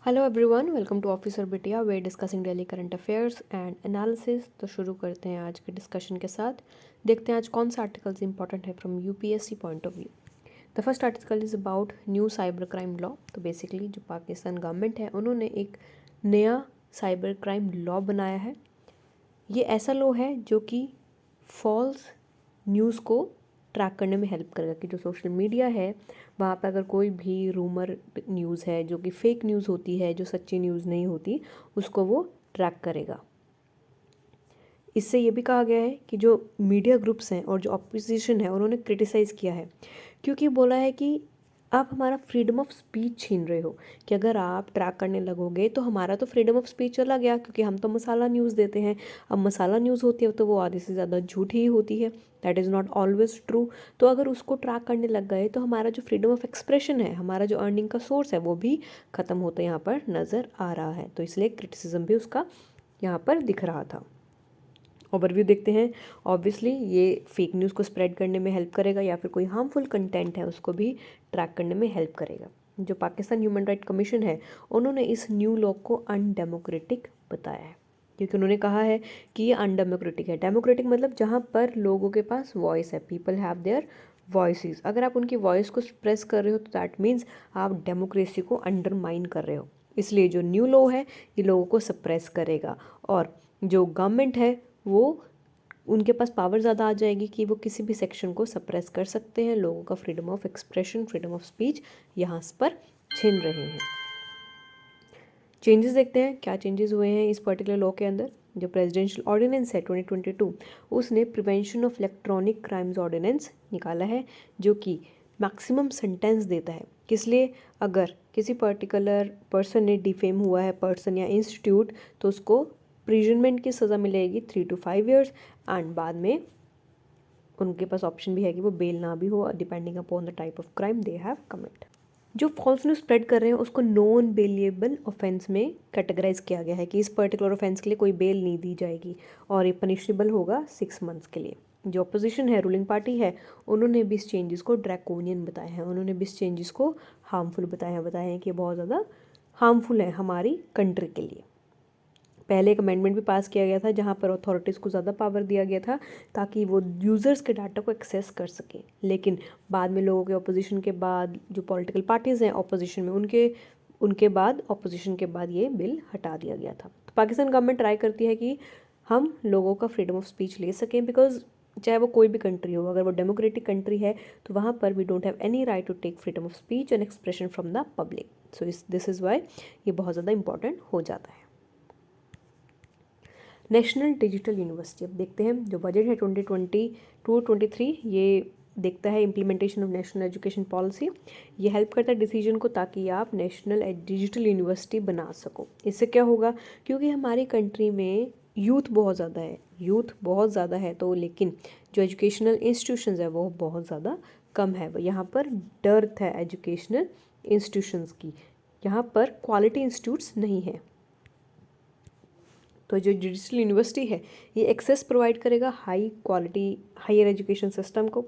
Hello everyone, welcome to officer Bitiya we discussing daily current affairs and analysis. तो शुरू करते हैं आज के डिस्कशन के साथ। देखते हैं आज कौन सा आर्टिकल्स इंपॉर्टेंट है from UPSC point of view. The first article is about new cyber crime law. तो बेसिकली जो पाकिस्तान गवर्नमेंट है उन्होंने एक नया साइबर क्राइम लॉ बनाया है। ये ऐसा लॉ है जो कि फॉल्स न्यूज़ को ट्रैक करने में हेल्प करेगा कि जो सोशल मीडिया है वहाँ पर अगर कोई भी रूमर न्यूज़ है जो कि फेक न्यूज़ होती है, जो सच्ची न्यूज़ नहीं होती, उसको वो ट्रैक करेगा। इससे ये भी कहा गया है कि जो मीडिया ग्रुप्स हैं और जो ऑपोजिशन है उन्होंने क्रिटिसाइज़ किया है, क्योंकि बोला है कि आप हमारा फ्रीडम ऑफ स्पीच छीन रहे हो कि अगर आप ट्रैक करने लगोगे तो हमारा तो फ्रीडम ऑफ स्पीच चला गया, क्योंकि हम तो मसाला न्यूज़ देते हैं। अब मसाला न्यूज़ होती है तो वो आधे से ज़्यादा झूठी ही होती है, that is not always true. तो अगर उसको ट्रैक करने लग गए तो हमारा जो फ्रीडम ऑफ एक्सप्रेशन है, हमारा जो अर्निंग का सोर्स है, वो भी ख़त्म होता यहाँ पर नज़र आ रहा है। तो इसलिए क्रिटिसिज्म भी उसका यहाँ पर दिख रहा था। ओवरव्यू देखते हैं। ऑब्वियसली ये फेक न्यूज़ को स्प्रेड करने में हेल्प करेगा या फिर कोई हार्मफुल कंटेंट है उसको भी ट्रैक करने में हेल्प करेगा। जो पाकिस्तान ह्यूमन राइट कमीशन है उन्होंने इस न्यू लॉ को अनडेमोक्रेटिक बताया है, क्योंकि उन्होंने कहा है कि ये अनडेमोक्रेटिक है। डेमोक्रेटिक मतलब जहाँ पर लोगों के पास वॉइस है, पीपल हैव देयर वॉइसेस। अगर आप उनकी वॉइस को सप्रेस कर रहे हो तो दैट मीन्स आप डेमोक्रेसी को अंडरमाइन कर रहे हो। इसलिए जो न्यू लॉ है ये लोगों को सप्रेस करेगा, और जो गवर्नमेंट है वो उनके पास पावर ज़्यादा आ जाएगी कि वो किसी भी सेक्शन को सप्रेस कर सकते हैं। लोगों का freedom of expression, freedom of speech यहाँ पर छीन रहे हैं। चेंजेस देखते हैं क्या चेंजेस हुए हैं इस पर्टिकुलर लॉ के अंदर। जो प्रेसिडेंशियल ऑर्डिनेंस है 2022, उसने prevention of electronic crimes ordinance निकाला है, जो कि मैक्सिमम सेंटेंस देता है। किस लिए? अगर किसी पर्टिकुलर पर्सन ने डिफेम हुआ है, पर्सन या इंस्टीट्यूट, तो उसको प्रिजनमेंट की सज़ा मिलेगी 3 to 5 years, एंड बाद में उनके पास ऑप्शन भी है कि वो बेल ना भी हो, depending upon the type of crime they have commit. जो फॉल्स न्यूज़ स्प्रेड कर रहे हैं उसको नॉन बेलिएबल ऑफेंस में कैटेगराइज किया गया है कि इस पर्टिकुलर ऑफेंस के लिए कोई बेल नहीं दी जाएगी और ये पनिशेबल होगा 6 months के लिए। जो अपोजिशन है, रूलिंग पार्टी है, उन्होंने भी इस चेंजेस को ड्रैकोनियन बताया है, उन्होंने भी इस चेंजेस को हार्मफुल बताया है कि बहुत ज़्यादा हार्मफुल है हमारी कंट्री के लिए। पहले एक अमेंडमेंट भी पास किया गया था जहाँ पर अथॉरिटीज़ को ज़्यादा पावर दिया गया था ताकि वो यूज़र्स के डाटा को एक्सेस कर सकें, लेकिन बाद में लोगों के अपोजिशन के बाद, जो पॉलिटिकल पार्टीज़ हैं अपोजिशन में, उनके बाद अपोजिशन के बाद ये बिल हटा दिया गया था। तो पाकिस्तान गवर्नमेंट ट्राई करती है कि हम लोगों का फ्रीडम ऑफ स्पीच ले सकें, बिकॉज चाहे वो कोई भी कंट्री हो, अगर वो डेमोक्रेटिक कंट्री है तो वहाँ पर we don't have any right to take freedom of speech and expression from the public. So this is why ये बहुत ज़्यादा इंपॉर्टेंट हो जाता है। नेशनल डिजिटल यूनिवर्सिटी, अब देखते हैं जो बजट है 2022-23, ये देखता है implementation of national education policy. ये हेल्प करता है डिसीजन को ताकि आप नेशनल डिजिटल यूनिवर्सिटी बना सको। इससे क्या होगा, क्योंकि हमारी कंट्री में यूथ बहुत ज़्यादा है तो, लेकिन जो एजुकेशनल इंस्टीट्यूशंस है वो बहुत ज़्यादा कम है। यहाँ पर डर्थ है एजुकेशनल इंस्टीट्यूशंस की, यहाँ पर क्वालिटी इंस्टीट्यूट्स नहीं है। तो जो डिजिटल यूनिवर्सिटी है ये एक्सेस प्रोवाइड करेगा high quality higher education system को,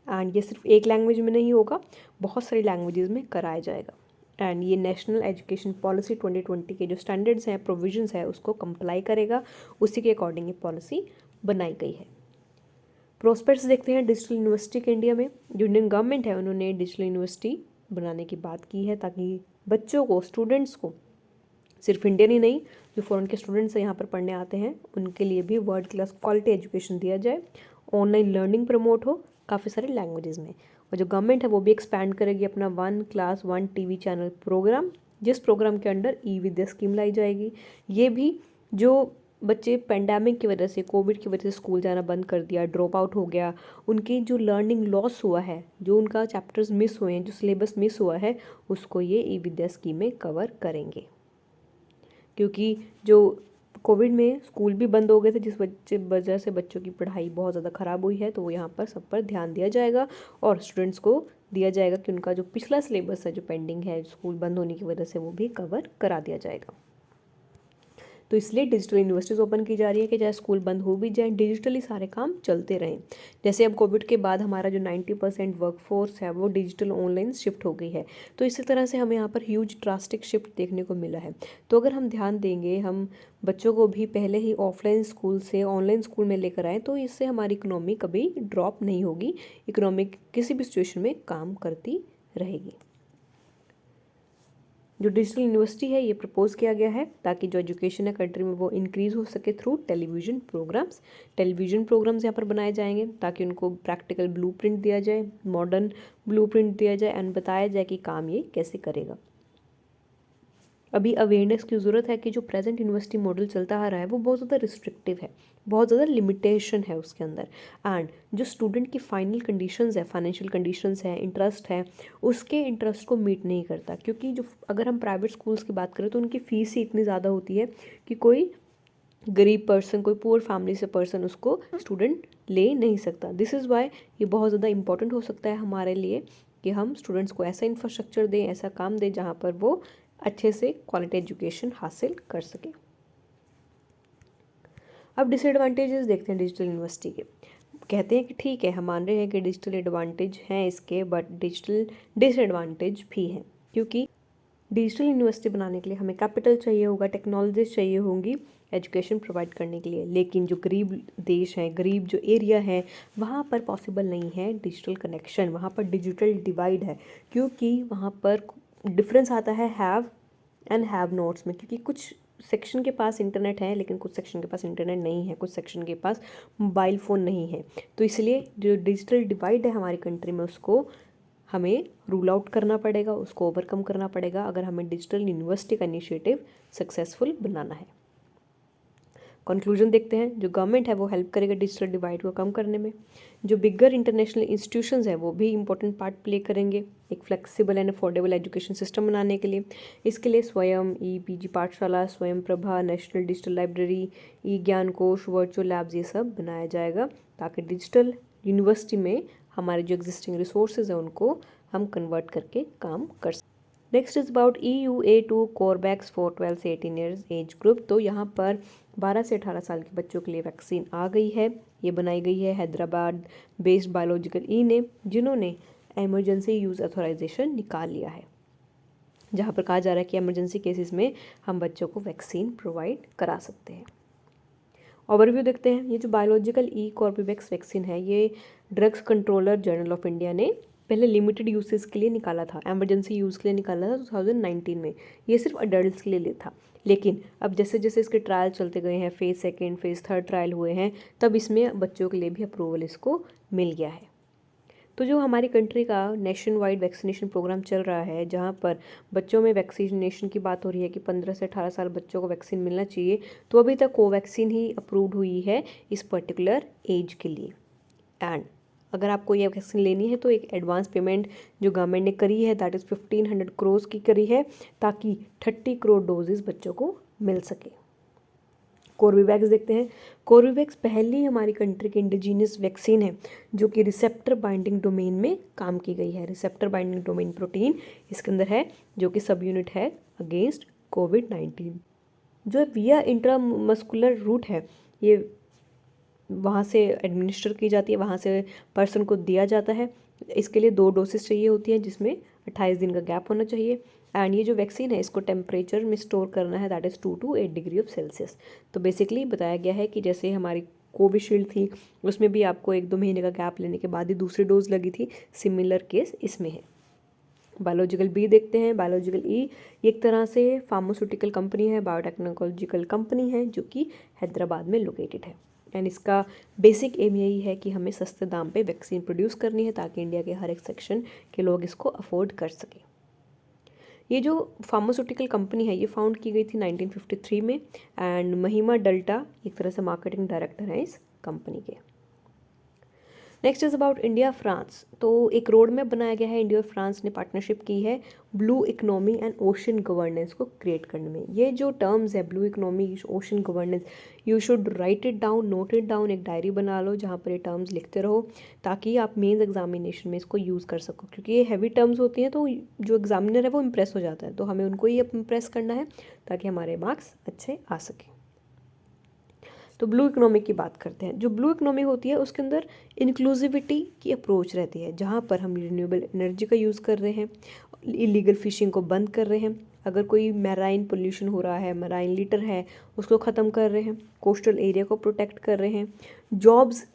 एंड ये सिर्फ एक लैंग्वेज में नहीं होगा, बहुत सारी लैंग्वेजेस में कराया जाएगा। एंड ये नेशनल एजुकेशन पॉलिसी 2020 के जो स्टैंडर्ड्स हैं, प्रोविजंस है, उसको कंप्लाई करेगा, उसी के अकॉर्डिंग ये पॉलिसी बनाई गई है। प्रोस्पेक्ट्स देखते हैं डिजिटल यूनिवर्सिटी के इंडिया में। जो इंडियन गवर्नमेंट है उन्होंने डिजिटल यूनिवर्सिटी बनाने की बात की है ताकि बच्चों को, स्टूडेंट्स को, सिर्फ इंडियन ही नहीं, जो फॉरेन के स्टूडेंट्स यहाँ पर पढ़ने आते हैं उनके लिए भी वर्ल्ड क्लास क्वालिटी एजुकेशन दिया जाए, ऑनलाइन लर्निंग प्रमोट हो काफ़ी सारे लैंग्वेजेस में। और जो गवर्नमेंट है वो भी एक्सपैंड करेगी अपना 1 क्लास 1 टीवी चैनल प्रोग्राम, जिस प्रोग्राम के अंडर ई विद्या स्कीम लाई जाएगी। ये भी जो बच्चे पेंडेमिक की वजह से, कोविड की वजह से स्कूल जाना बंद कर दिया, ड्रॉप आउट हो गया, उनकी जो लर्निंग लॉस हुआ है, जो उनका चैप्टर्स मिस हुए हैं, जो सिलेबस मिस हुआ है, उसको ये ई विद्या स्कीम में कवर करेंगे। क्योंकि जो कोविड में स्कूल भी बंद हो गए थे, जिस वजह से बच्चों की पढ़ाई बहुत ज़्यादा ख़राब हुई है, तो वो यहाँ पर सब पर ध्यान दिया जाएगा और स्टूडेंट्स को दिया जाएगा कि उनका जो पिछला सिलेबस है जो पेंडिंग है स्कूल बंद होने की वजह से, वो भी कवर करा दिया जाएगा। तो इसलिए डिजिटल यूनिवर्सिटीज़ ओपन की जा रही है कि चाहे स्कूल बंद हो भी जाए, डिजिटली सारे काम चलते रहें। जैसे अब कोविड के बाद हमारा जो 90% वर्कफोर्स है वो डिजिटल ऑनलाइन शिफ्ट हो गई है, तो इसी तरह से हमें यहाँ पर ह्यूज ड्रास्टिक शिफ्ट देखने को मिला है। तो अगर हम ध्यान देंगे, हम बच्चों को भी पहले ही ऑफलाइन स्कूल से ऑनलाइन स्कूल में लेकर आए, तो इससे हमारी इकोनॉमी कभी ड्रॉप नहीं होगी, इकोनॉमी किसी भी सिचुएशन में काम करती रहेगी। जो डिजिटल यूनिवर्सिटी है ये प्रपोज किया गया है ताकि जो एजुकेशन है कंट्री में वो इंक्रीज़ हो सके through television programmes. Television programmes यहाँ पर बनाए जाएंगे ताकि उनको प्रैक्टिकल ब्लूप्रिंट दिया जाए, मॉडर्न ब्लूप्रिंट दिया जाए एंड बताया जाए कि काम ये कैसे करेगा। अभी अवेयरनेस की ज़रूरत है कि जो प्रेजेंट यूनिवर्सिटी मॉडल चलता आ रहा है वो बहुत ज़्यादा रिस्ट्रिक्टिव है, बहुत ज़्यादा लिमिटेशन है उसके अंदर, एंड जो स्टूडेंट की फाइनल कंडीशंस है, फाइनेंशियल कंडीशंस है, इंटरेस्ट है, उसके इंटरेस्ट को मीट नहीं करता। क्योंकि जो अगर हम प्राइवेट स्कूल्स की बात करें तो उनकी फ़ीस ही इतनी ज़्यादा होती है कि कोई गरीब पर्सन, कोई पुअर फैमिली से पर्सन उसको स्टूडेंट ले नहीं सकता। दिस इज़ वाई ये बहुत ज़्यादा इंपॉर्टेंट हो सकता है हमारे लिए कि हम स्टूडेंट्स को ऐसा इंफ्रास्ट्रक्चर दें, ऐसा काम दें जहाँ पर वो अच्छे से क्वालिटी एजुकेशन हासिल कर सके। अब डिसएडवांटेजेस देखते हैं डिजिटल यूनिवर्सिटी के। कहते हैं कि ठीक है, हम मान रहे हैं कि डिजिटल एडवांटेज हैं इसके, बट डिजिटल डिसएडवांटेज भी हैं, क्योंकि डिजिटल यूनिवर्सिटी बनाने के लिए हमें कैपिटल चाहिए होगा, टेक्नोलॉजीज चाहिए होंगी एजुकेशन प्रोवाइड करने के लिए, लेकिन जो गरीब देश हैं, गरीब जो एरिया है, वहाँ पर पॉसिबल नहीं है डिजिटल कनेक्शन, वहाँ पर डिजिटल डिवाइड है, क्योंकि वहाँ पर डिफरेंस आता है हैव एंड हैव नोट्स में, क्योंकि कुछ सेक्शन के पास इंटरनेट है लेकिन कुछ सेक्शन के पास इंटरनेट नहीं है, कुछ सेक्शन के पास मोबाइल फ़ोन नहीं है। तो इसलिए जो डिजिटल डिवाइड है हमारी कंट्री में उसको हमें रूल आउट करना पड़ेगा, उसको ओवरकम करना पड़ेगा अगर हमें डिजिटल यूनिवर्सिटी का इनिशिएटिव सक्सेसफुल बनाना है। कंक्लूजन देखते हैं, जो गवर्नमेंट है वो हेल्प करेगा डिजिटल डिवाइड को कम करने में, जो बिगर इंटरनेशनल इंस्टीट्यूशंस हैं वो भी इंपॉर्टेंट पार्ट प्ले करेंगे एक flexible and affordable education system बनाने के लिए। इसके लिए स्वयं, ई पीजी पाठशाला, स्वयं प्रभा, नेशनल डिजिटल लाइब्रेरी, ई ज्ञान कोश, वर्चुअल लैब्स, ये सब बनाया जाएगा ताकि डिजिटल यूनिवर्सिटी में हमारे जो एग्जिस्टिंग रिसोर्सेज हैं उनको हम कन्वर्ट करके काम कर सकते। Next is about EUA2 Corbevax for 12 से 18 ईयर्स एज ग्रुप। तो यहाँ पर 12 से 18 साल के बच्चों के लिए वैक्सीन आ गई है। ये बनाई गई है हैदराबाद बेस्ड बायोलॉजिकल ई ने, जिन्होंने एमरजेंसी यूज़ अथॉराइजेशन निकाल लिया है, जहाँ पर कहा जा रहा है कि एमरजेंसी केसेस में हम बच्चों को वैक्सीन प्रोवाइड करा सकते हैं। ओवरव्यू देखते हैं, ये जो बायोलॉजिकल ई कॉर्बेवैक्स वैक्सीन है ये drugs controller general of India ने पहले लिमिटेड यूसेस के लिए निकाला था, एमरजेंसी यूज़ के लिए निकाला था 2019 में। ये सिर्फ अडल्ट्स के लिए था, लेकिन अब जैसे जैसे इसके ट्रायल चलते गए हैं, phase second, phase third trial हुए हैं, तब इसमें बच्चों के लिए भी अप्रूवल इसको मिल गया है। तो जो हमारी कंट्री का नेशन वाइड वैक्सीनेशन प्रोग्राम चल रहा है, जहाँ पर बच्चों में वैक्सीनेशन की बात हो रही है कि 15 से 18 साल बच्चों को वैक्सीन मिलना चाहिए, तो अभी तक कोवैक्सीन ही अप्रूव्ड हुई है इस पर्टिकुलर एज के लिए। एंड अगर आपको ये वैक्सीन लेनी है तो एक एडवांस पेमेंट जो गवर्नमेंट ने करी है, दैट इज़ 1500 करोड़ की करी है, ताकि 30 करोड़ डोजेज़ बच्चों को मिल सके। कोर्बेवैक्स देखते हैं। कोर्बेवैक्स पहली हमारी कंट्री की इंडिजीनियस वैक्सीन है जो कि रिसेप्टर बाइंडिंग डोमेन में काम की गई है। रिसेप्टर बाइंडिंग डोमेन प्रोटीन इसके अंदर है जो कि सब यूनिट है अगेंस्ट कोविड-19। जो विया इंट्रामस्कुलर रूट है ये वहाँ से एडमिनिस्टर की जाती है, वहाँ से पर्सन को दिया जाता है। इसके लिए 2 डोसेस चाहिए होती हैं जिसमें 28 दिन का गैप होना चाहिए। एंड ये जो वैक्सीन है इसको टेम्परेचर में स्टोर करना है, that is 2 to 8 degree of Celsius. तो बेसिकली बताया गया है कि जैसे हमारी कोविशील्ड थी उसमें भी आपको 1-2 महीने का गैप लेने के बाद ही दूसरी डोज लगी थी, सिमिलर केस इसमें है। बायोलॉजिकल बी देखते हैं। बायोलॉजिकल ई एक तरह से फार्मास्यूटिकल कंपनी है, बायोटेक्नोलॉजिकल कंपनी है जो कि हैदराबाद में लोकेटेड है। एंड इसका बेसिक एम यही है कि हमें सस्ते दाम पे वैक्सीन प्रोड्यूस करनी है ताकि इंडिया के हर एक सेक्शन के लोग इसको अफोर्ड कर सकें। ये जो फार्मास्यूटिकल कंपनी है ये फाउंड की गई थी 1953 में, एंड महिमा डल्टा एक तरह से मार्केटिंग डायरेक्टर हैं इस कंपनी के। Next is about India France. तो एक रोड मैप बनाया गया है, इंडिया और फ्रांस ने पार्टनरशिप की है blue economy and ocean governance को क्रिएट करने में। ये जो टर्म्स है blue economy, ocean governance, you should write it down, note it down, एक डायरी बना लो जहाँ पर ये टर्म्स लिखते रहो ताकि आप मेंस एग्जामिनेशन में इसको यूज़ कर सको, क्योंकि ये हैवी टर्म्स होती हैं तो जो एग्जामिनर है वो इम्प्रेस हो जाता है, तो हमें उनको ही इम्प्रेस करना है ताकि हमारे मार्क्स अच्छे आ सकें। तो ब्लू इकोनॉमी की बात करते हैं। जो ब्लू इकोनॉमी होती है उसके अंदर इंक्लूसिविटी की अप्रोच रहती है, जहाँ पर हम रिन्यूएबल एनर्जी का यूज़ कर रहे हैं, इलीगल फिशिंग को बंद कर रहे हैं, अगर कोई मैराइन पोल्यूशन हो रहा है, मैराइन लिटर है, उसको ख़त्म कर रहे हैं, कोस्टल एरिया को प्रोटेक्ट कर रहे हैं, जॉब्स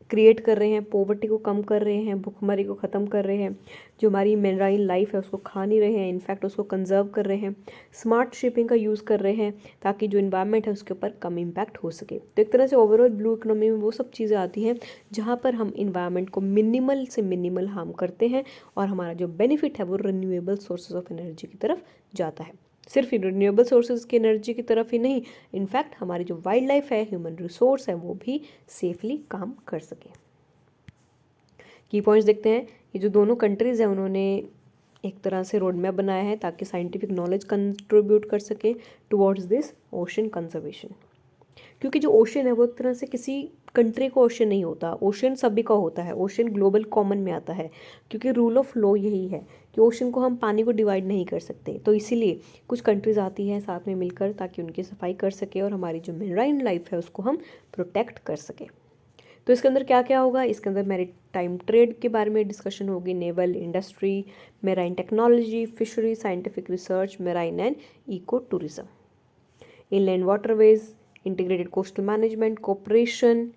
क्रिएट कर रहे हैं, पॉवर्टी को कम कर रहे हैं, भुखमरी को ख़त्म कर रहे हैं, जो हमारी मैराइन लाइफ है उसको खा नहीं रहे हैं, इनफैक्ट उसको कंजर्व कर रहे हैं, स्मार्ट शिपिंग का यूज़ कर रहे हैं ताकि जो इन्वायरमेंट है उसके ऊपर कम इम्पैक्ट हो सके। तो एक तरह से ओवरऑल ब्लू इकोनॉमी में वो सब चीज़ें आती हैं जहाँ पर हम इन्वायरमेंट को मिनिमल से मिनिमल हार्म करते हैं और हमारा जो बेनिफिट है वो रिन्यूएबल सोर्सेज ऑफ एनर्जी की तरफ जाता है। सिर्फ रिन्यूएबल सोर्सेज की एनर्जी की तरफ ही नहीं, इनफैक्ट हमारी जो वाइल्ड लाइफ है, ह्यूमन रिसोर्स है, वो भी सेफली काम कर सके। की पॉइंट्स देखते हैं। ये जो दोनों कंट्रीज़ हैं उन्होंने एक तरह से रोड मैप बनाया है ताकि साइंटिफिक नॉलेज कंट्रीब्यूट कर सके टुवर्ड्स दिस ओशन कंजर्वेशन। क्योंकि जो ओशन है वो एक तरह से किसी कंट्री का ओशन नहीं होता, ओशन सभी का होता है, ओशन ग्लोबल कॉमन में आता है, क्योंकि रूल ऑफ लॉ यही है कि ओशन को हम पानी को डिवाइड नहीं कर सकते। तो इसीलिए कुछ कंट्रीज़ आती हैं साथ में मिलकर ताकि उनकी सफाई कर सके और हमारी जो मेराइन लाइफ है उसको हम प्रोटेक्ट कर सके। तो इसके अंदर क्या क्या होगा, इसके अंदर मैरीटाइम ट्रेड के बारे में डिस्कशन होगी, naval industry, marine technology, fishery, scientific research, marine and eco tourism, inland waterways, integrated coastal management, cooperation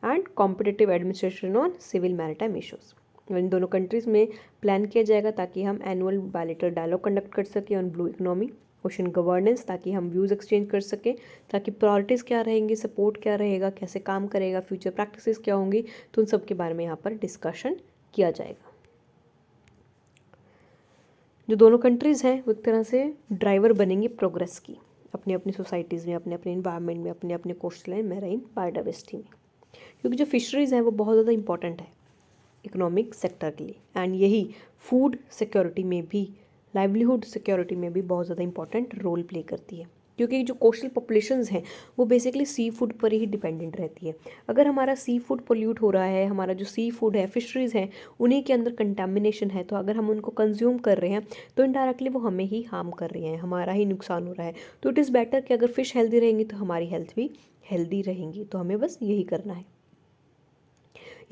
and competitive administration on civil maritime issues. इन दोनों कंट्रीज़ में प्लान किया जाएगा ताकि हम एनुअल बायलैटरल डायलॉग कंडक्ट कर सकें on blue economy, ocean governance, ताकि हम व्यूज़ एक्सचेंज कर सकें, ताकि प्रायोरिटीज़ क्या रहेंगी, सपोर्ट क्या रहेगा, कैसे काम करेगा, फ्यूचर प्रैक्टिसेस क्या होंगी, तो उन सब के बारे में यहाँ पर डिस्कशन किया जाएगा। जो दोनों कंट्रीज़ हैं वो एक तरह से ड्राइवर बनेंगी प्रोग्रेस की, अपनी अपनी सोसाइटीज़ में, अपने अपने इन्वायरमेंट में, अपने अपने कोस्टल एंड मैराइन बायोडाइवर्सिटी में। क्योंकि जो फिशरीज़ हैं वो बहुत ज़्यादा इंपॉर्टेंट है इकोनॉमिक सेक्टर के लिए, एंड यही फूड सिक्योरिटी में भी, लाइवलीहुड सिक्योरिटी में भी बहुत ज़्यादा इंपॉर्टेंट रोल प्ले करती है। क्योंकि जो कोस्टल पॉपुलेशंस हैं वो बेसिकली सी फूड पर ही डिपेंडेंट रहती है। अगर हमारा सी फूड पोल्यूट हो रहा है, हमारा जो सी फूड है, फिशरीज़ हैं, उन्हीं के अंदर कंटामिनेशन है, तो अगर हम उनको कंज्यूम कर रहे हैं तो इनडायरेक्टली वो हमें ही हार्म कर रहे हैं, हमारा ही नुकसान हो रहा है। तो इट इज़ बेटर कि अगर फ़िश हेल्दी रहेंगी तो हमारी हेल्थ भी हेल्दी रहेंगी। तो हमें बस यही करना है।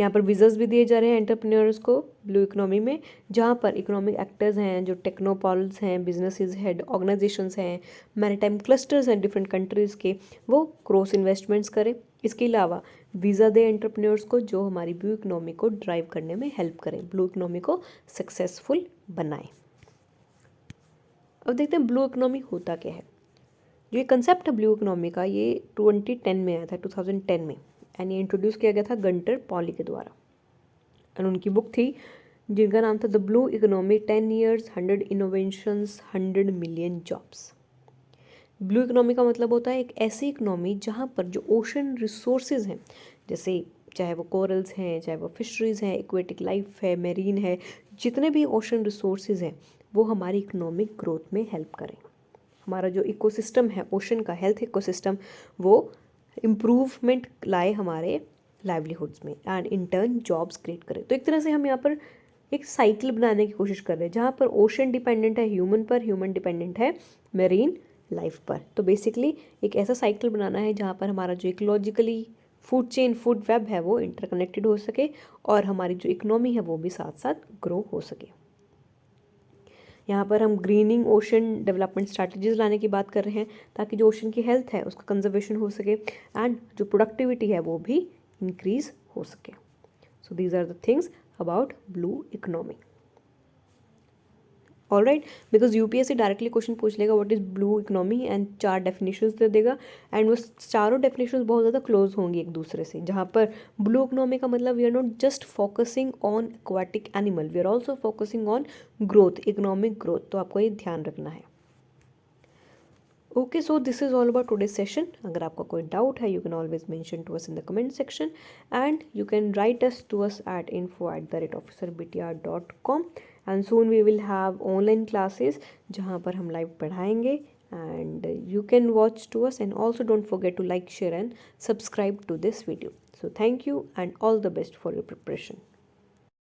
यहाँ पर वीज़ास भी दिए जा रहे हैं एंटरप्रेन्योर्स को ब्लू इकोनॉमी में, जहाँ पर इकोनॉमिक एक्टर्स हैं, जो टेक्नोपॉल्स हैं, बिजनेसेस हेड ऑर्गेनाइजेशंस हैं, मैरीटाइम क्लस्टर्स हैं डिफरेंट कंट्रीज़ के, वो क्रॉस इन्वेस्टमेंट्स करें। इसके अलावा वीज़ा दे एंटरप्रेन्योर्स को जो हमारी ब्लू इकोनॉमी को ड्राइव करने में हेल्प करें, ब्लू इकोनॉमी को सक्सेसफुल बनाएं। अब देखते हैं ब्लू इकोनॉमी होता क्या है। जो ये कंसेप्ट है ब्लू इकोनॉमी का, ये 2010 में आया था, 2010 में, एंड ये इंट्रोड्यूस किया गया था गंटर पॉली के द्वारा। एंड उनकी बुक थी जिनका नाम था the blue economy 10 years 100 innovations 100 million jobs. Blue economy का मतलब होता है एक ऐसी इकोनॉमी जहाँ पर जो ओशन रिसोर्सेज हैं, जैसे चाहे वो कोरल्स हैं, चाहे वो फिशरीज़ हैं, एक्वेटिक लाइफ है, मेरीन है, जितने भी ओशन रिसोर्सेज हैं वो हमारी इकोनॉमिक ग्रोथ में हेल्प करें। हमारा जो इकोसिस्टम है ओशन का, हेल्थ इकोसिस्टम, वो इम्प्रूवमेंट लाए हमारे लाइवलीहुड्स में and in turn jobs create करें। तो एक तरह से हम यहाँ पर एक साइकिल बनाने की कोशिश कर रहे हैं जहाँ पर ओशन डिपेंडेंट है ह्यूमन पर, ह्यूमन डिपेंडेंट है मेरीन लाइफ पर। तो बेसिकली एक ऐसा साइकिल बनाना है जहाँ पर हमारा जो ecologically food chain, food web है वो इंटरकनेक्टेड हो सके और हमारी जो इकोनॉमी है वो भी साथ साथ ग्रो हो सके। यहाँ पर हम ग्रीनिंग ओशन डेवलपमेंट स्ट्रैटेजीज लाने की बात कर रहे हैं ताकि जो ओशन की हेल्थ है उसका कंजर्वेशन हो सके एंड जो प्रोडक्टिविटी है वो भी इंक्रीज हो सके। So these are the things about blue economy. Alright, because UPSC directly question पूछ लेगा what is blue economy and 4 definitions दे देगा, एंड वो चारों डेफिनेशंस बहुत ज़्यादा क्लोज होंगी एक दूसरे से। जहाँ पर ब्लू इकोनॉमी का मतलब we are not just focusing on aquatic animal, we are also focusing on growth, economic growth. तो आपको ये ध्यान रखना है। Okay, so this is all about today session. अगर आपका कोई डाउट है you can always mention to us in the comment section and you can write us to us at info@officerbtr.com and soon we will have online classes जहाँ पर हम live पढ़ाएंगे and you can watch to us and also don't forget to like, share and subscribe to this video. So thank you and all the best for your preparation.